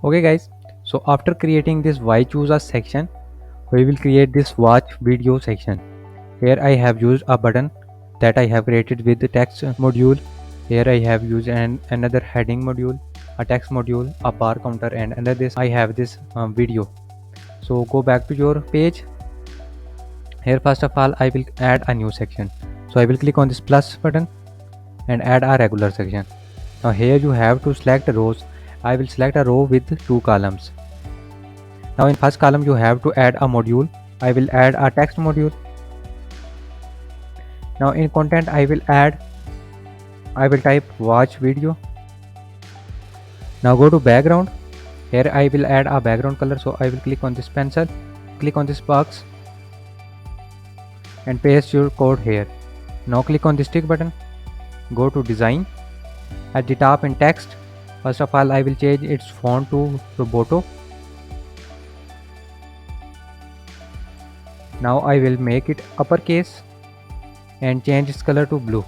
Okay guys, so after creating this why choose a section, we will create this watch video section. Here I have used a button that I have created with the text module. Here I have used another heading module, a text module, a bar counter, and under this I have this video. So go back to your page. Here first of all I will add a new section. So I will click on this plus button and add a regular section. Now here you have to select rows. I will select a row with 2 columns. Now in first column you have to add a module. I will add a text module. Now in content I will type watch video. Now go to background. Here I will add a background color, so I will click on this pencil, click on this box and paste your code here. Now click on this tick button, go to design. At the top in text, first of all I will change its font to Roboto. Now I will make it uppercase and change its color to blue.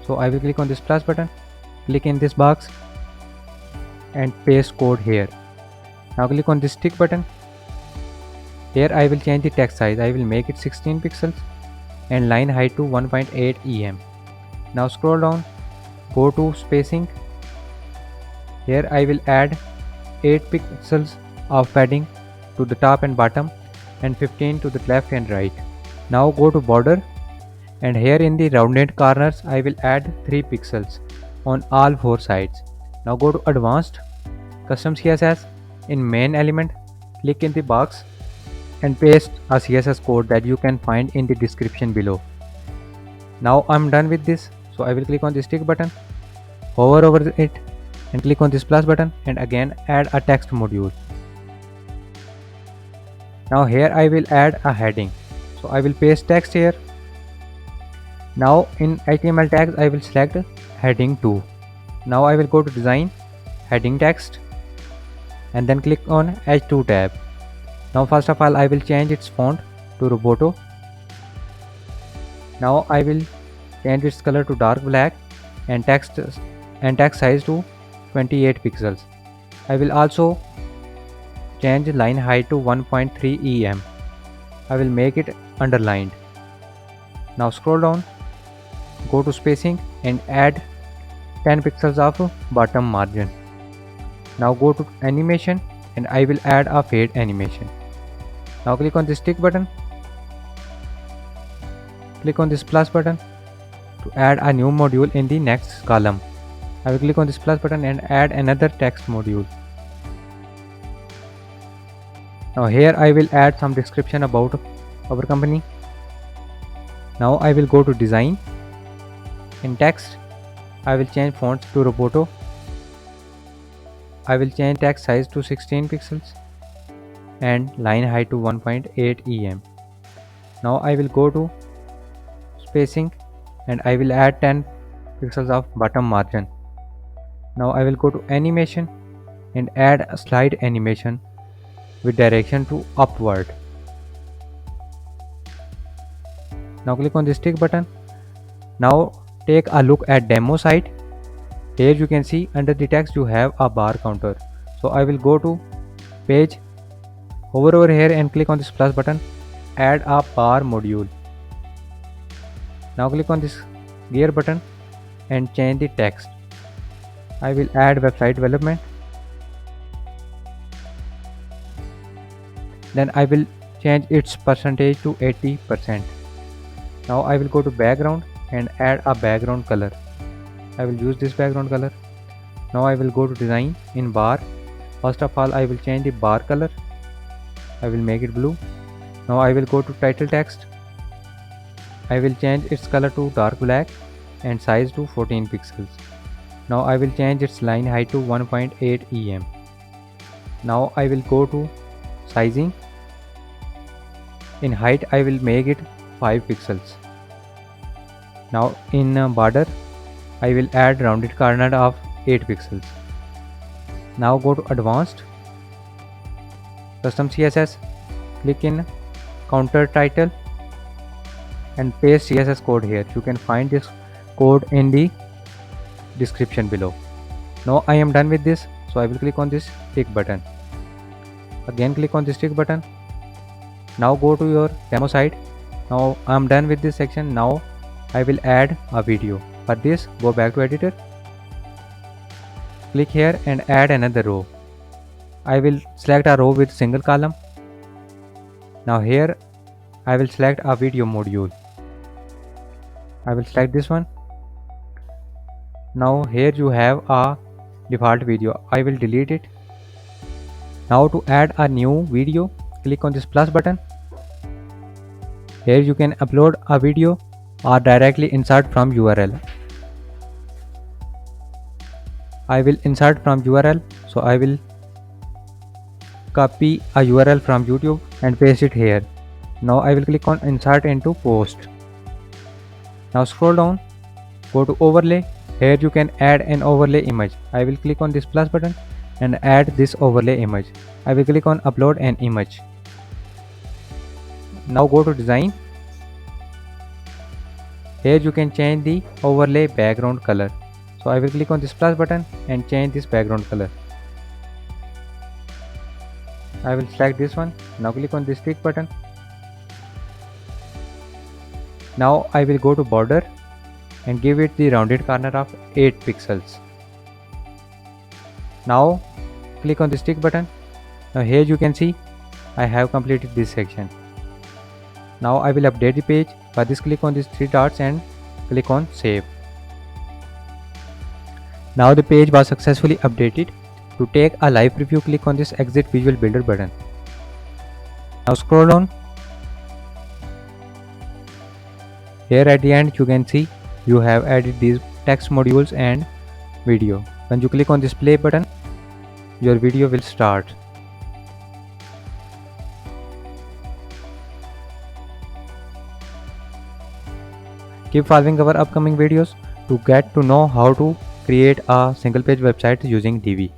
So I will click on this plus button, click in this box and paste code here. Now click on this tick button. Here I will change the text size. I will make it 16 pixels and line height to 1.8 em. Now scroll down, go to spacing. Here I will add 8 pixels of padding to the top and bottom and 15 to the left and right. Now go to border and here in the rounded corners I will add 3 pixels on all 4 sides. Now go to advanced, custom CSS. In main element, click in the box and paste a CSS code that you can find in the description below. Now I'm done with this, so I will click on this tick button, hover over it and click on this plus button and again add a text module. Now here I will add a heading, so I will paste text here. Now in HTML tags I will select heading 2. Now I will go to design, heading text and then click on H2 tab. Now first of all I will change its font to Roboto. Now I will change its color to dark black and text size to 28 pixels. I will also change line height to 1.3 em. I will make it underlined. Now scroll down, go to spacing and add 10 pixels of bottom margin. Now go to animation and I will add a fade animation. Now click on this tick button, click on this plus button to add a new module in the next column. I will click on this plus button and add another text module. Now here I will add some description about our company. Now I will go to design. In text I will change fonts to Roboto. I will change text size to 16 pixels and line height to 1.8 em. Now I will go to spacing and I will add 10 pixels of bottom margin. Now I will go to animation and add a slide animation with direction to upward. Now click on this tick button. Now take a look at demo site. Here you can see under the text you have a bar counter. So I will go to page, hover over here and click on this plus button, add a bar module. Now click on this gear button and change the text. I will add website development. Then I will change its percentage to 80%. Now I will go to background and add a background color. I will use this background color. Now I will go to design in bar. First of all I will change the bar color. I will make it blue. Now I will go to title text. I will change its color to dark black and size to 14 pixels. Now I will change its line height to 1.8 em. Now I will go to sizing. In height I will make it 5 pixels. Now in border I will add rounded corner of 8 pixels. Now go to advanced, custom CSS, click in counter title and paste CSS code here. You can find this code in the description below. Now I am done with this, so I will click on this tick button. Again click on this tick button. Now go to your demo site. Now I'm done with this section. Now I will add a video. For this, go back to editor. Click here and add another row. I will select a row with single column. Now here I will select a video module. I will select this one. Now here you have a default video. I will delete it. Now to add a new video, click on this plus button. Here you can upload a video or directly insert from URL. I will insert from URL, so I will copy a URL from YouTube and paste it here. Now I will click on insert into post. Now scroll down, go to overlay. Here you can add an overlay image. I will click on this plus button and add this overlay image. I will click on upload an image. Now go to design. Here you can change the overlay background color. So I will click on this plus button and change this background color. I will select this one. Now click on this tick button. Now I will go to border and give it the rounded corner of 8 pixels. Now click on this tick button. Now here you can see I have completed this section. Now I will update the page. For this, click on these 3 dots and click on save. Now the page was successfully updated. To take a live preview, click on this exit visual builder button. Now scroll down. Here at the end you can see you have added these text modules and video. When you click on this play button, your video will start. Keep following our upcoming videos to get to know how to create a single page website using Divi.